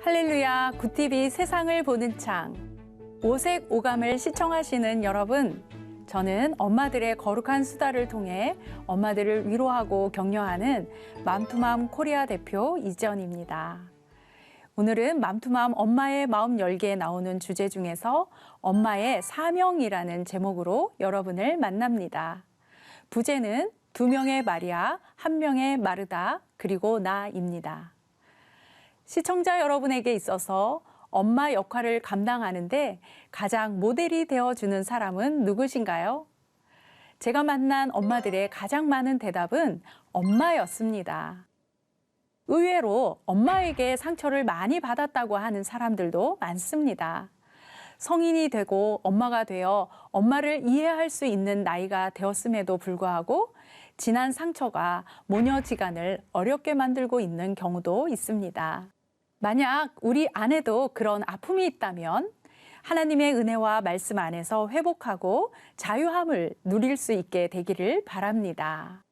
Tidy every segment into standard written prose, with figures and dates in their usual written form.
할렐루야, 굿TV 세상을 보는 창. 오색 오감을 시청하시는 여러분, 저는 엄마들의 거룩한 수다를 통해 엄마들을 위로하고 격려하는 맘투맘 코리아 대표 이지연입니다. 오늘은 맘투맘 엄마의 마음 열기에 나오는 주제 중에서 엄마의 사명이라는 제목으로 여러분을 만납니다. 부제는 2명의 마리아, 1명의 마르다, 그리고 나입니다. 시청자 여러분에게 있어서 엄마 역할을 감당하는데 가장 모델이 되어주는 사람은 누구신가요? 제가 만난 엄마들의 가장 많은 대답은 엄마였습니다. 의외로 엄마에게 상처를 많이 받았다고 하는 사람들도 많습니다. 성인이 되고 엄마가 되어 엄마를 이해할 수 있는 나이가 되었음에도 불구하고 지난 상처가 모녀지간을 어렵게 만들고 있는 경우도 있습니다. 만약 우리 안에도 그런 아픔이 있다면 하나님의 은혜와 말씀 안에서 회복하고 자유함을 누릴 수 있게 되기를 바랍니다.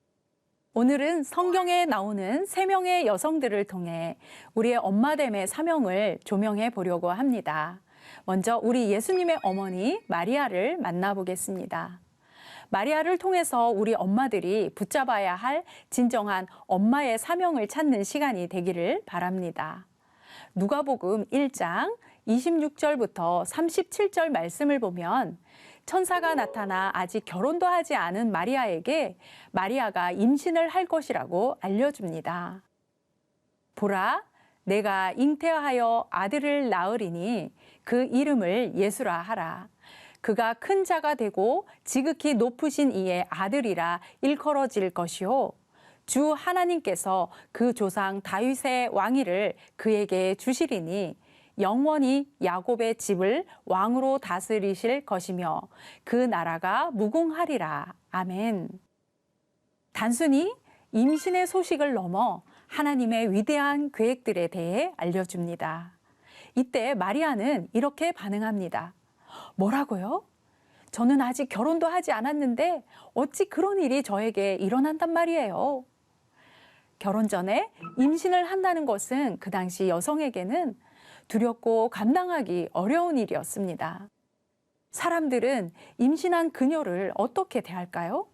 오늘은 성경에 나오는 3명의 여성들을 통해 우리의 엄마됨의 사명을 조명해 보려고 합니다. 먼저 우리 예수님의 어머니 마리아를 만나보겠습니다. 마리아를 통해서 우리 엄마들이 붙잡아야 할 진정한 엄마의 사명을 찾는 시간이 되기를 바랍니다. 누가복음 1장 26절부터 37절 말씀을 보면 천사가 나타나 아직 결혼도 하지 않은 마리아에게 마리아가 임신을 할 것이라고 알려줍니다. 보라, 내가 잉태하여 아들을 낳으리니 그 이름을 예수라 하라. 그가 큰 자가 되고 지극히 높으신 이의 아들이라 일컬어질 것이요. 주 하나님께서 그 조상 다윗의 왕위를 그에게 주시리니 영원히 야곱의 집을 왕으로 다스리실 것이며 그 나라가 무궁하리라. 아멘. 단순히 임신의 소식을 넘어 하나님의 위대한 계획들에 대해 알려줍니다. 이때 마리아는 이렇게 반응합니다. 뭐라고요? 저는 아직 결혼도 하지 않았는데 어찌 그런 일이 저에게 일어난단 말이에요. 결혼 전에 임신을 한다는 것은 그 당시 여성에게는 두렵고 감당하기 어려운 일이었습니다. 사람들은 임신한 그녀를 어떻게 대할까요?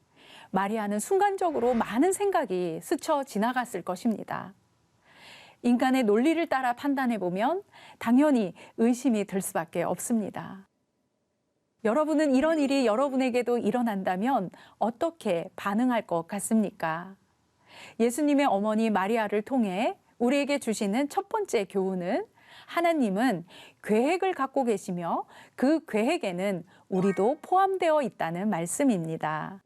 마리아는 순간적으로 많은 생각이 스쳐 지나갔을 것입니다. 인간의 논리를 따라 판단해 보면 당연히 의심이 들 수밖에 없습니다. 여러분은 이런 일이 여러분에게도 일어난다면 어떻게 반응할 것 같습니까? 예수님의 어머니 마리아를 통해 우리에게 주시는 첫 번째 교훈은 하나님은 계획을 갖고 계시며 그 계획에는 우리도 포함되어 있다는 말씀입니다.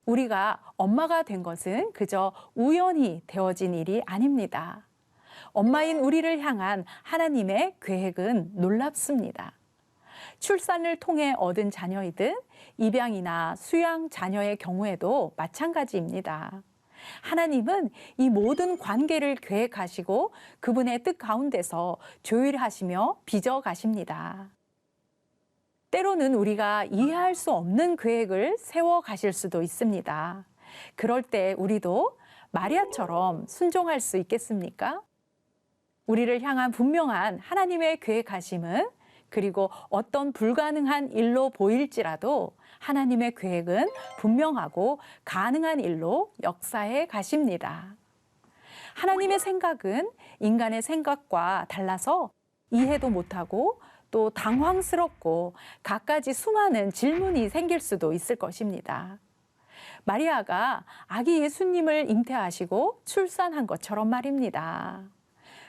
우리가 엄마가 된 것은 그저 우연히 되어진 일이 아닙니다. 엄마인 우리를 향한 하나님의 계획은 놀랍습니다. 출산을 통해 얻은 자녀이든 입양이나 수양 자녀의 경우에도 마찬가지입니다. 하나님은 이 모든 관계를 계획하시고 그분의 뜻 가운데서 조율하시며 빚어가십니다. 때로는 우리가 이해할 수 없는 계획을 세워가실 수도 있습니다. 그럴 때 우리도 마리아처럼 순종할 수 있겠습니까? 우리를 향한 분명한 하나님의 계획하심은 그리고 어떤 불가능한 일로 보일지라도 하나님의 계획은 분명하고 가능한 일로 역사해 가십니다. 하나님의 생각은 인간의 생각과 달라서 이해도 못하고 또 당황스럽고 갖가지 수많은 질문이 생길 수도 있을 것입니다. 마리아가 아기 예수님을 잉태하시고 출산한 것처럼 말입니다.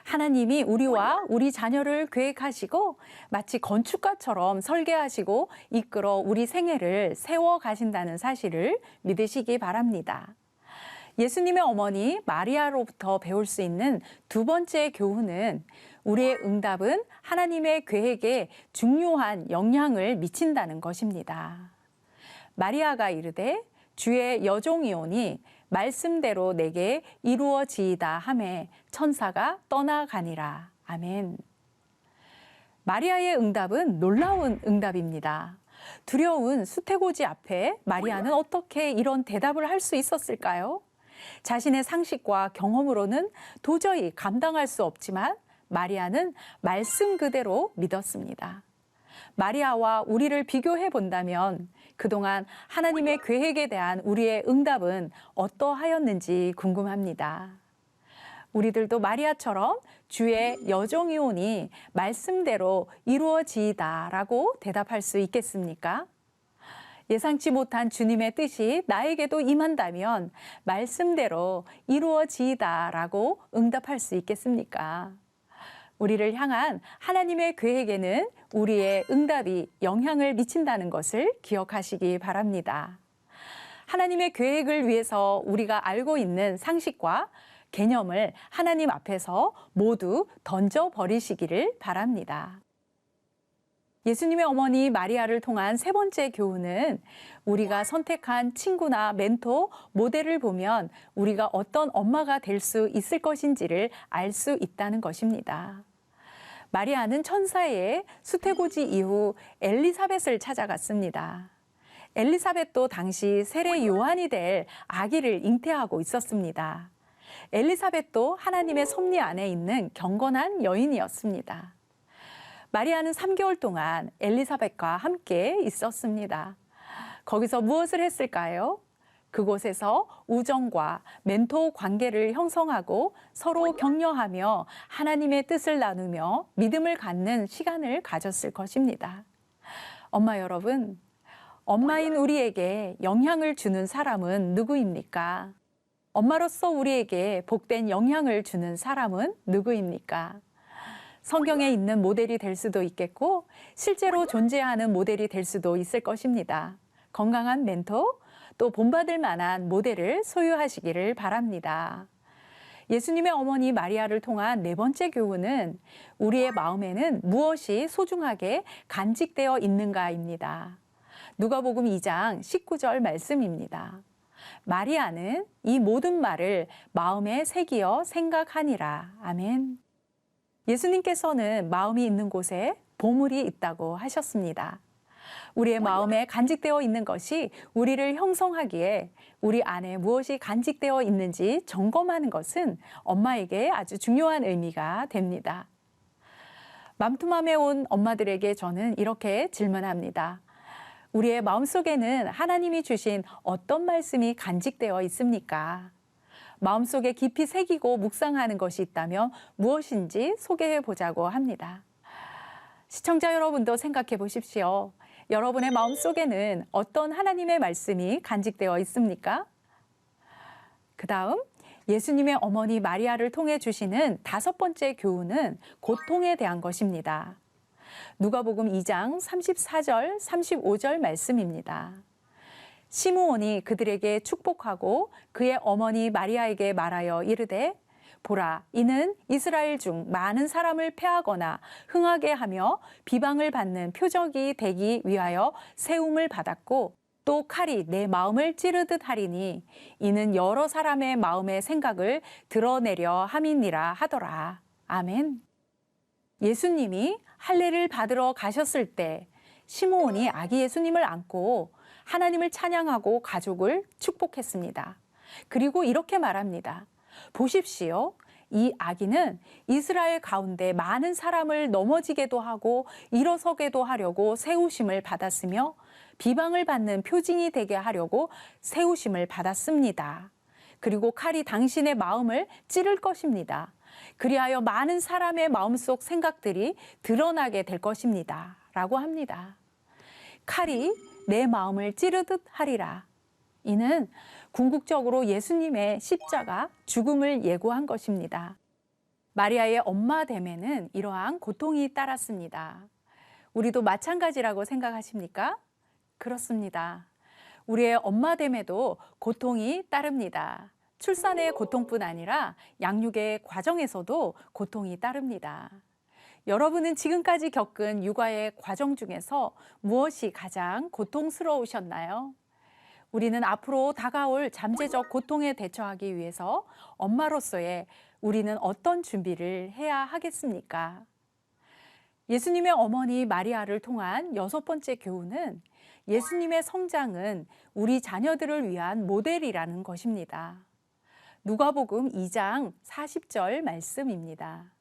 하나님이 우리와 우리 자녀를 계획하시고 마치 건축가처럼 설계하시고 이끌어 우리 생애를 세워 가신다는 사실을 믿으시기 바랍니다. 예수님의 어머니 마리아로부터 배울 수 있는 두 번째 교훈은 우리의 응답은 하나님의 계획에 중요한 영향을 미친다는 것입니다. 마리아가 이르되 주의 여종이오니 말씀대로 내게 이루어지이다 하매 천사가 떠나가니라. 아멘. 마리아의 응답은 놀라운 응답입니다. 두려운 수태고지 앞에 마리아는 어떻게 이런 대답을 할 수 있었을까요? 자신의 상식과 경험으로는 도저히 감당할 수 없지만 마리아는 말씀 그대로 믿었습니다. 마리아와 우리를 비교해 본다면 그동안 하나님의 계획에 대한 우리의 응답은 어떠하였는지 궁금합니다. 우리들도 마리아처럼 주의 여종이 오니 말씀대로 이루어지이다라고 대답할 수 있겠습니까? 예상치 못한 주님의 뜻이 나에게도 임한다면 말씀대로 이루어지이다라고 응답할 수 있겠습니까? 우리를 향한 하나님의 계획에는 우리의 응답이 영향을 미친다는 것을 기억하시기 바랍니다. 하나님의 계획을 위해서 우리가 알고 있는 상식과 개념을 하나님 앞에서 모두 던져버리시기를 바랍니다. 예수님의 어머니 마리아를 통한 세 번째 교훈은 우리가 선택한 친구나 멘토, 모델을 보면 우리가 어떤 엄마가 될 수 있을 것인지를 알 수 있다는 것입니다. 마리아는 천사의 수태고지 이후 엘리사벳을 찾아갔습니다. 엘리사벳도 당시 세례 요한이 될 아기를 잉태하고 있었습니다. 엘리사벳도 하나님의 섭리 안에 있는 경건한 여인이었습니다. 마리아는 3개월 동안 엘리사벳과 함께 있었습니다. 거기서 무엇을 했을까요? 그곳에서 우정과 멘토 관계를 형성하고 서로 격려하며 하나님의 뜻을 나누며 믿음을 갖는 시간을 가졌을 것입니다. 엄마 여러분, 엄마인 우리에게 영향을 주는 사람은 누구입니까? 엄마로서 우리에게 복된 영향을 주는 사람은 누구입니까? 성경에 있는 모델이 될 수도 있겠고 실제로 존재하는 모델이 될 수도 있을 것입니다. 건강한 멘토, 또 본받을 만한 모델을 소유하시기를 바랍니다. 예수님의 어머니 마리아를 통한 네 번째 교훈은 우리의 마음에는 무엇이 소중하게 간직되어 있는가입니다. 누가복음 2장 19절 말씀입니다. 마리아는 이 모든 말을 마음에 새기어 생각하니라. 아멘. 예수님께서는 마음이 있는 곳에 보물이 있다고 하셨습니다. 우리의 마음에 간직되어 있는 것이 우리를 형성하기에 우리 안에 무엇이 간직되어 있는지 점검하는 것은 엄마에게 아주 중요한 의미가 됩니다. 맘투맘에 온 엄마들에게 저는 이렇게 질문합니다. 우리의 마음속에는 하나님이 주신 어떤 말씀이 간직되어 있습니까? 마음속에 깊이 새기고 묵상하는 것이 있다면 무엇인지 소개해 보자고 합니다. 시청자 여러분도 생각해 보십시오. 여러분의 마음속에는 어떤 하나님의 말씀이 간직되어 있습니까? 그 다음 예수님의 어머니 마리아를 통해 주시는 다섯 번째 교훈은 고통에 대한 것입니다. 누가복음 2장 34절, 35절 말씀입니다. 시므온이 그들에게 축복하고 그의 어머니 마리아에게 말하여 이르되 보라, 이는 이스라엘 중 많은 사람을 패하거나 흥하게 하며 비방을 받는 표적이 되기 위하여 세움을 받았고 또 칼이 내 마음을 찌르듯 하리니 이는 여러 사람의 마음의 생각을 드러내려 함이니라 하더라. 아멘. 예수님이 할례를 받으러 가셨을 때 시므온이 아기 예수님을 안고 하나님을 찬양하고 가족을 축복했습니다. 그리고 이렇게 말합니다. 보십시오. 이 아기는 이스라엘 가운데 많은 사람을 넘어지게도 하고 일어서게도 하려고 세우심을 받았으며 비방을 받는 표징이 되게 하려고 세우심을 받았습니다. 그리고 칼이 당신의 마음을 찌를 것입니다. 그리하여 많은 사람의 마음속 생각들이 드러나게 될 것입니다. 라고 합니다. 칼이 내 마음을 찌르듯 하리라. 이는 궁극적으로 예수님의 십자가 죽음을 예고한 것입니다. 마리아의 엄마됨에는 이러한 고통이 따랐습니다. 우리도 마찬가지라고 생각하십니까? 그렇습니다. 우리의 엄마됨에도 고통이 따릅니다. 출산의 고통뿐 아니라 양육의 과정에서도 고통이 따릅니다. 여러분은 지금까지 겪은 육아의 과정 중에서 무엇이 가장 고통스러우셨나요? 우리는 앞으로 다가올 잠재적 고통에 대처하기 위해서 엄마로서의 우리는 어떤 준비를 해야 하겠습니까? 예수님의 어머니 마리아를 통한 여섯 번째 교훈은 예수님의 성장은 우리 자녀들을 위한 모델이라는 것입니다. 누가복음 2장 40절 말씀입니다.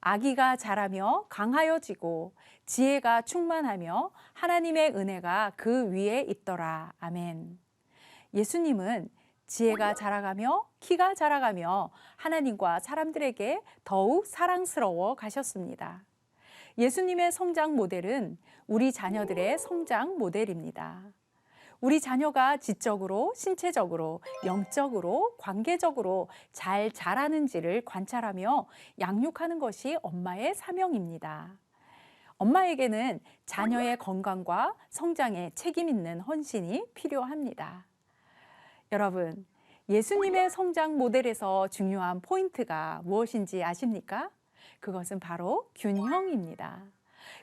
아기가 자라며 강하여지고 지혜가 충만하며 하나님의 은혜가 그 위에 있더라. 아멘. 예수님은 지혜가 자라가며 키가 자라가며 하나님과 사람들에게 더욱 사랑스러워 가셨습니다. 예수님의 성장 모델은 우리 자녀들의 성장 모델입니다. 우리 자녀가 지적으로, 신체적으로, 영적으로, 관계적으로 잘 자라는지를 관찰하며 양육하는 것이 엄마의 사명입니다. 엄마에게는 자녀의 건강과 성장에 책임 있는 헌신이 필요합니다. 여러분, 예수님의 성장 모델에서 중요한 포인트가 무엇인지 아십니까? 그것은 바로 균형입니다.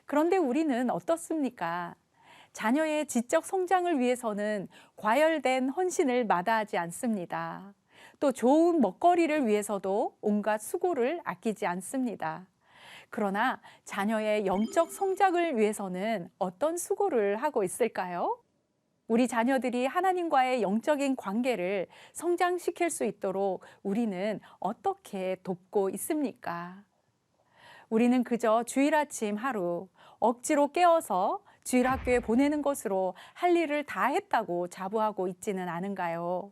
그런데 우리는 어떻습니까? 자녀의 지적 성장을 위해서는 과열된 헌신을 마다하지 않습니다. 또 좋은 먹거리를 위해서도 온갖 수고를 아끼지 않습니다. 그러나 자녀의 영적 성장을 위해서는 어떤 수고를 하고 있을까요? 우리 자녀들이 하나님과의 영적인 관계를 성장시킬 수 있도록 우리는 어떻게 돕고 있습니까? 우리는 그저 주일 아침 하루 억지로 깨워서 주일 학교에 보내는 것으로 할 일을 다 했다고 자부하고 있지는 않은가요?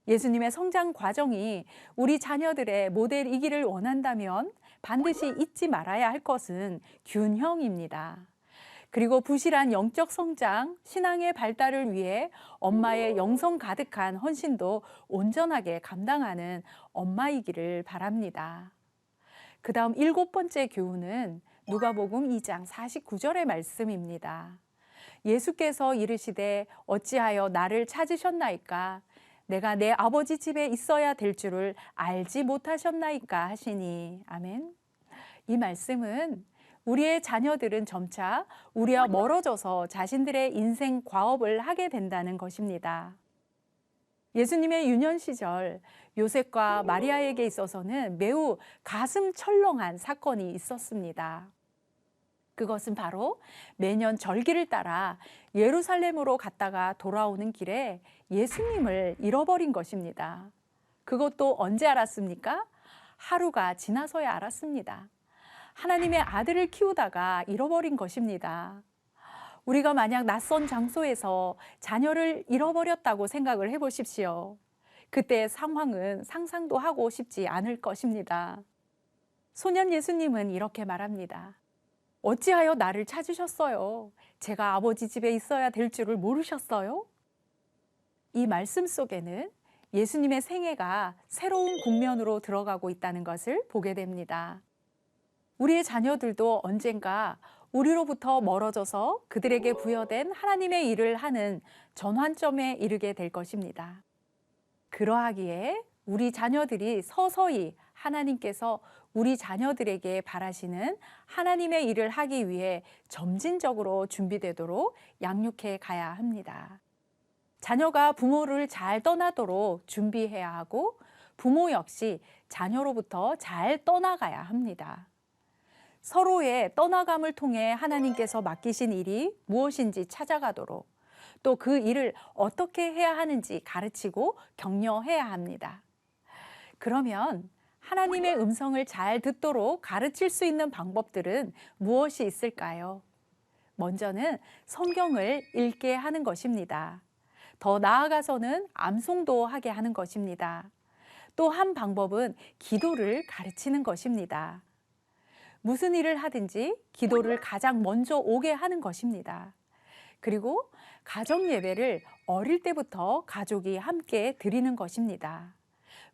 예수님의 성장 과정이 우리 자녀들의 모델이기를 원한다면 반드시 잊지 말아야 할 것은 균형입니다. 그리고 부실한 영적 성장, 신앙의 발달을 위해 엄마의 영성 가득한 헌신도 온전하게 감당하는 엄마이기를 바랍니다. 그 다음 7번째 교훈은 누가복음 2장 49절의 말씀입니다. 예수께서 이르시되 어찌하여 나를 찾으셨나이까? 내가 내 아버지 집에 있어야 될 줄을 알지 못하셨나이까 하시니. 아멘. 이 말씀은 우리의 자녀들은 점차 우리와 멀어져서 자신들의 인생 과업을 하게 된다는 것입니다. 예수님의 유년 시절 요셉과 마리아에게 있어서는 매우 가슴 철렁한 사건이 있었습니다. 그것은 바로 매년 절기를 따라 예루살렘으로 갔다가 돌아오는 길에 예수님을 잃어버린 것입니다. 그것도 언제 알았습니까? 하루가 지나서야 알았습니다. 하나님의 아들을 키우다가 잃어버린 것입니다. 우리가 만약 낯선 장소에서 자녀를 잃어버렸다고 생각을 해보십시오. 그때의 상황은 상상도 하고 싶지 않을 것입니다. 소년 예수님은 이렇게 말합니다. 어찌하여 나를 찾으셨어요? 제가 아버지 집에 있어야 될 줄을 모르셨어요? 이 말씀 속에는 예수님의 생애가 새로운 국면으로 들어가고 있다는 것을 보게 됩니다. 우리의 자녀들도 언젠가 우리로부터 멀어져서 그들에게 부여된 하나님의 일을 하는 전환점에 이르게 될 것입니다. 그러하기에 우리 자녀들이 서서히 하나님께서 우리 자녀들에게 바라시는 하나님의 일을 하기 위해 점진적으로 준비되도록 양육해 가야 합니다. 자녀가 부모를 잘 떠나도록 준비해야 하고 부모 역시 자녀로부터 잘 떠나가야 합니다. 서로의 떠나감을 통해 하나님께서 맡기신 일이 무엇인지 찾아가도록 또 그 일을 어떻게 해야 하는지 가르치고 격려해야 합니다. 그러면 하나님의 음성을 잘 듣도록 가르칠 수 있는 방법들은 무엇이 있을까요? 먼저는 성경을 읽게 하는 것입니다. 더 나아가서는 암송도 하게 하는 것입니다. 또 한 방법은 기도를 가르치는 것입니다. 무슨 일을 하든지 기도를 가장 먼저 오게 하는 것입니다. 그리고 가정 예배를 어릴 때부터 가족이 함께 드리는 것입니다.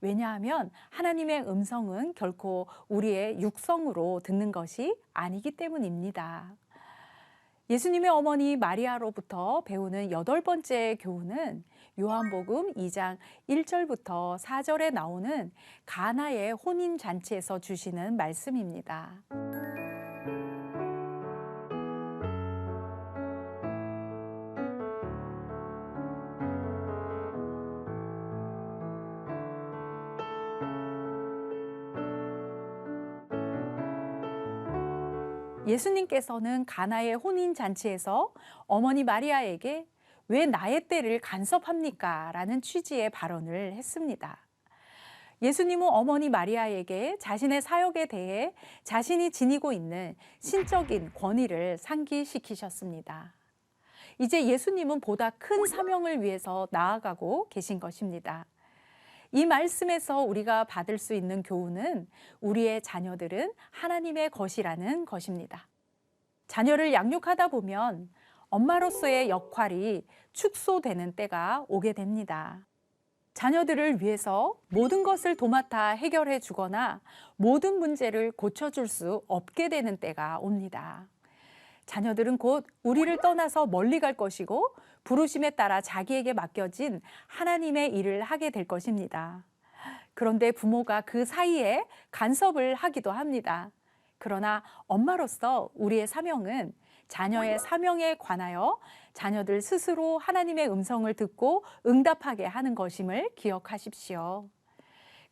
왜냐하면 하나님의 음성은 결코 우리의 육성으로 듣는 것이 아니기 때문입니다. 예수님의 어머니 마리아로부터 배우는 8번째 교훈은 요한복음 2장 1절부터 4절에 나오는 가나의 혼인잔치에서 주시는 말씀입니다. 예수님께서는 가나의 혼인잔치에서 어머니 마리아에게 왜 나의 때를 간섭합니까? 라는 취지의 발언을 했습니다. 예수님은 어머니 마리아에게 자신의 사역에 대해 자신이 지니고 있는 신적인 권위를 상기시키셨습니다. 이제 예수님은 보다 큰 사명을 위해서 나아가고 계신 것입니다. 이 말씀에서 우리가 받을 수 있는 교훈은 우리의 자녀들은 하나님의 것이라는 것입니다. 자녀를 양육하다 보면 엄마로서의 역할이 축소되는 때가 오게 됩니다. 자녀들을 위해서 모든 것을 도맡아 해결해 주거나 모든 문제를 고쳐줄 수 없게 되는 때가 옵니다. 자녀들은 곧 우리를 떠나서 멀리 갈 것이고 부르심에 따라 자기에게 맡겨진 하나님의 일을 하게 될 것입니다. 그런데 부모가 그 사이에 간섭을 하기도 합니다. 그러나 엄마로서 우리의 사명은 자녀의 사명에 관하여 자녀들 스스로 하나님의 음성을 듣고 응답하게 하는 것임을 기억하십시오.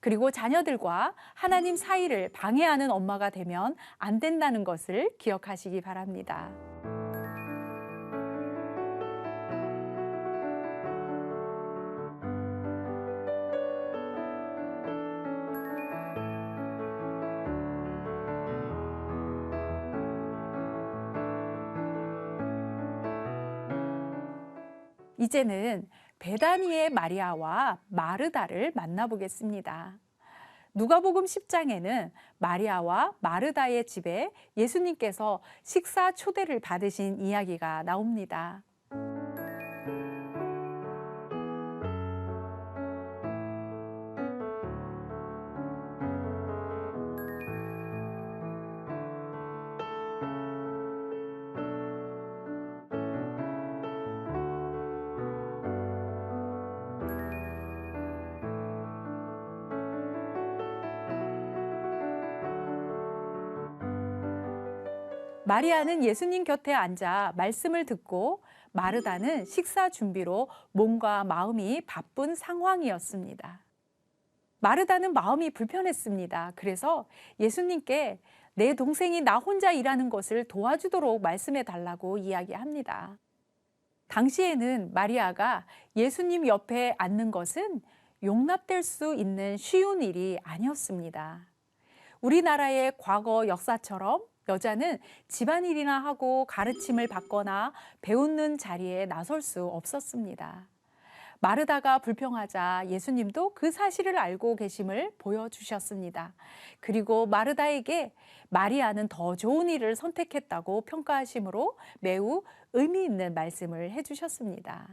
그리고 자녀들과 하나님 사이를 방해하는 엄마가 되면 안 된다는 것을 기억하시기 바랍니다. 이제는 베다니의 마리아와 마르다를 만나보겠습니다. 누가복음 10장에는 마리아와 마르다의 집에 예수님께서 식사 초대를 받으신 이야기가 나옵니다. 마리아는 예수님 곁에 앉아 말씀을 듣고 마르다는 식사 준비로 몸과 마음이 바쁜 상황이었습니다. 마르다는 마음이 불편했습니다. 그래서 예수님께 내 동생이 나 혼자 일하는 것을 도와주도록 말씀해 달라고 이야기합니다. 당시에는 마리아가 예수님 옆에 앉는 것은 용납될 수 있는 쉬운 일이 아니었습니다. 우리나라의 과거 역사처럼 여자는 집안일이나 하고 가르침을 받거나 배우는 자리에 나설 수 없었습니다. 마르다가 불평하자 예수님도 그 사실을 알고 계심을 보여주셨습니다. 그리고 마르다에게 마리아는 더 좋은 일을 선택했다고 평가하심으로 매우 의미 있는 말씀을 해주셨습니다.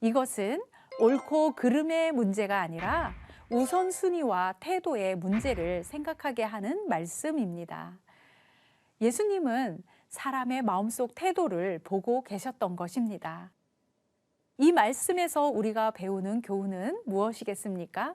이것은 옳고 그름의 문제가 아니라 우선순위와 태도의 문제를 생각하게 하는 말씀입니다. 예수님은 사람의 마음속 태도를 보고 계셨던 것입니다. 이 말씀에서 우리가 배우는 교훈은 무엇이겠습니까?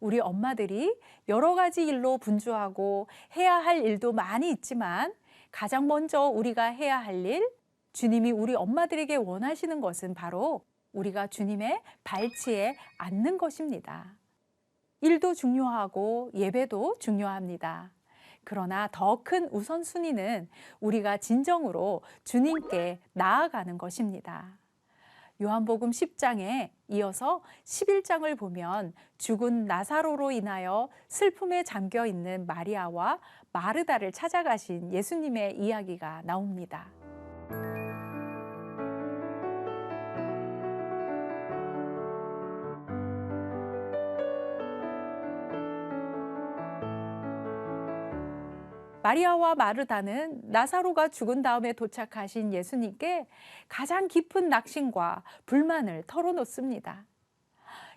우리 엄마들이 여러 가지 일로 분주하고 해야 할 일도 많이 있지만 가장 먼저 우리가 해야 할 일, 주님이 우리 엄마들에게 원하시는 것은 바로 우리가 주님의 발치에 앉는 것입니다. 일도 중요하고 예배도 중요합니다. 그러나 더 큰 우선순위는 우리가 진정으로 주님께 나아가는 것입니다. 요한복음 10장에 이어서 11장을 보면 죽은 나사로로 인하여 슬픔에 잠겨 있는 마리아와 마르다를 찾아가신 예수님의 이야기가 나옵니다. 마리아와 마르다는 나사로가 죽은 다음에 도착하신 예수님께 가장 깊은 낙심과 불만을 털어놓습니다.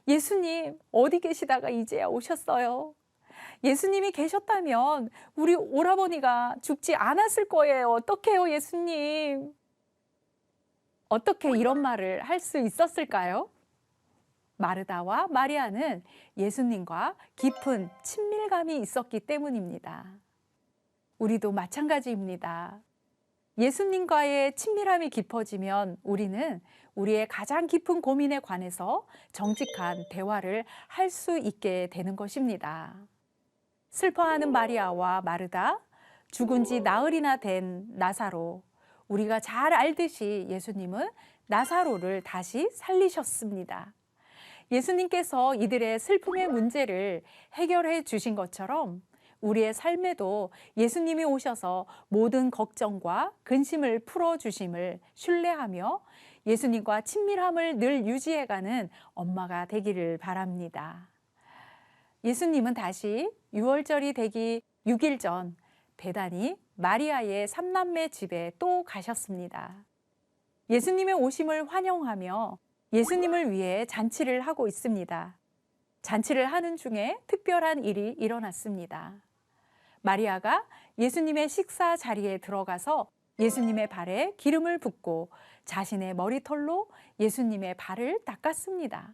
예수님, 어디 계시다가 이제야 오셨어요? 예수님이 계셨다면 우리 오라버니가 죽지 않았을 거예요. 어떡해요, 예수님? 어떻게 이런 말을 할 수 있었을까요? 마르다와 마리아는 예수님과 깊은 친밀감이 있었기 때문입니다. 우리도 마찬가지입니다. 예수님과의 친밀함이 깊어지면 우리는 우리의 가장 깊은 고민에 관해서 정직한 대화를 할 수 있게 되는 것입니다. 슬퍼하는 마리아와 마르다, 죽은 지 나흘이나 된 나사로, 우리가 잘 알듯이 예수님은 나사로를 다시 살리셨습니다. 예수님께서 이들의 슬픔의 문제를 해결해 주신 것처럼 우리의 삶에도 예수님이 오셔서 모든 걱정과 근심을 풀어주심을 신뢰하며 예수님과 친밀함을 늘 유지해가는 엄마가 되기를 바랍니다. 예수님은 다시 유월절이 되기 6일 전 베다니 마리아의 삼남매 집에 또 가셨습니다. 예수님의 오심을 환영하며 예수님을 위해 잔치를 하고 있습니다. 잔치를 하는 중에 특별한 일이 일어났습니다. 마리아가 예수님의 식사 자리에 들어가서 예수님의 발에 기름을 붓고 자신의 머리털로 예수님의 발을 닦았습니다.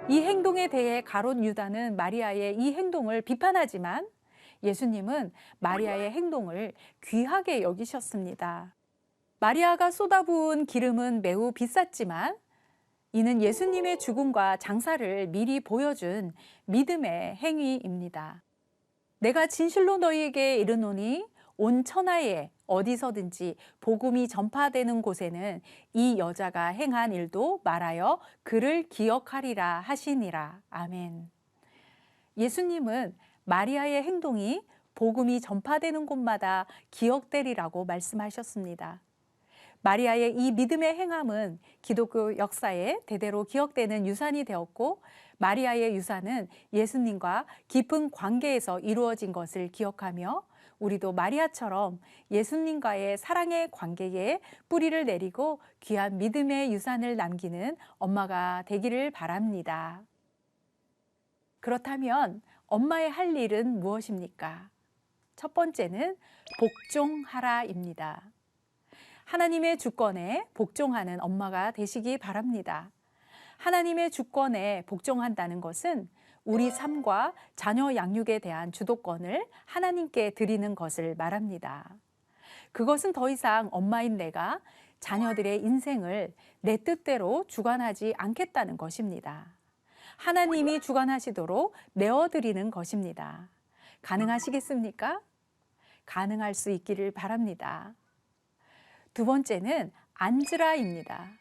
이 행동에 대해 가롯 유다는 마리아의 이 행동을 비판하지만 예수님은 마리아의 행동을 귀하게 여기셨습니다. 마리아가 쏟아부은 기름은 매우 비쌌지만 이는 예수님의 죽음과 장사를 미리 보여준 믿음의 행위입니다. 내가 진실로 너희에게 이르노니 온 천하에 어디서든지 복음이 전파되는 곳에는 이 여자가 행한 일도 말하여 그를 기억하리라 하시니라. 아멘. 예수님은 마리아의 행동이 복음이 전파되는 곳마다 기억되리라고 말씀하셨습니다. 마리아의 이 믿음의 행함은 기독교 역사에 대대로 기억되는 유산이 되었고 마리아의 유산은 예수님과 깊은 관계에서 이루어진 것을 기억하며 우리도 마리아처럼 예수님과의 사랑의 관계에 뿌리를 내리고 귀한 믿음의 유산을 남기는 엄마가 되기를 바랍니다. 그렇다면 엄마의 할 일은 무엇입니까? 첫 번째는 복종하라입니다. 하나님의 주권에 복종하는 엄마가 되시기 바랍니다. 하나님의 주권에 복종한다는 것은 우리 삶과 자녀 양육에 대한 주도권을 하나님께 드리는 것을 말합니다. 그것은 더 이상 엄마인 내가 자녀들의 인생을 내 뜻대로 주관하지 않겠다는 것입니다. 하나님이 주관하시도록 내어드리는 것입니다. 가능하시겠습니까? 가능할 수 있기를 바랍니다. 두 번째는 앉으라입니다.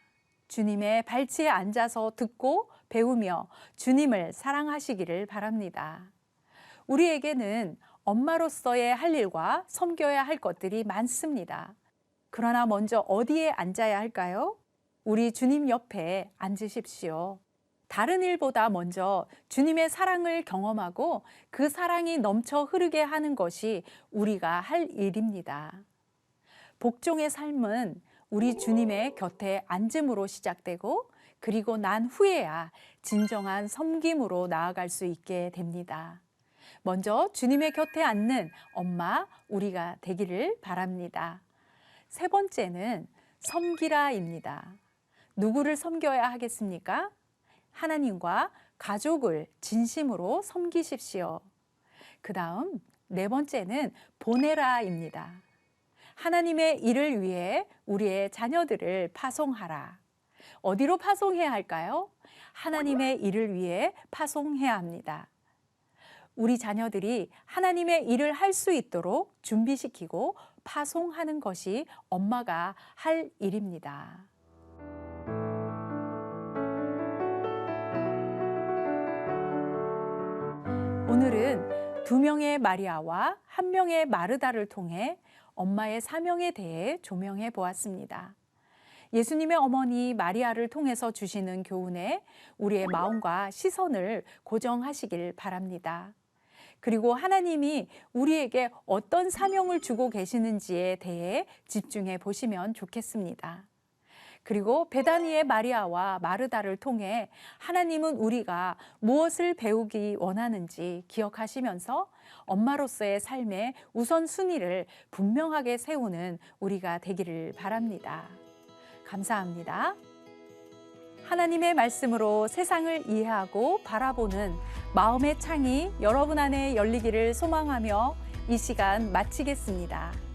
주님의 발치에 앉아서 듣고 배우며 주님을 사랑하시기를 바랍니다. 우리에게는 엄마로서의 할 일과 섬겨야 할 것들이 많습니다. 그러나 먼저 어디에 앉아야 할까요? 우리 주님 옆에 앉으십시오. 다른 일보다 먼저 주님의 사랑을 경험하고 그 사랑이 넘쳐 흐르게 하는 것이 우리가 할 일입니다. 복종의 삶은 우리 주님의 곁에 앉음으로 시작되고 그리고 난 후에야 진정한 섬김으로 나아갈 수 있게 됩니다. 먼저 주님의 곁에 앉는 엄마 우리가 되기를 바랍니다. 세 번째는 섬기라입니다. 누구를 섬겨야 하겠습니까? 하나님과 가족을 진심으로 섬기십시오. 그 다음 네 번째는 보내라입니다. 하나님의 일을 위해 우리의 자녀들을 파송하라. 어디로 파송해야 할까요? 하나님의 일을 위해 파송해야 합니다. 우리 자녀들이 하나님의 일을 할 수 있도록 준비시키고 파송하는 것이 엄마가 할 일입니다. 오늘은 2명의 마리아와 1명의 마르다를 통해 엄마의 사명에 대해 조명해 보았습니다. 예수님의 어머니 마리아를 통해서 주시는 교훈에 우리의 마음과 시선을 고정하시길 바랍니다. 그리고 하나님이 우리에게 어떤 사명을 주고 계시는지에 대해 집중해 보시면 좋겠습니다. 그리고 베다니의 마리아와 마르다를 통해 하나님은 우리가 무엇을 배우기 원하는지 기억하시면서 엄마로서의 삶의 우선순위를 분명하게 세우는 우리가 되기를 바랍니다. 감사합니다. 하나님의 말씀으로 세상을 이해하고 바라보는 마음의 창이 여러분 안에 열리기를 소망하며 이 시간 마치겠습니다.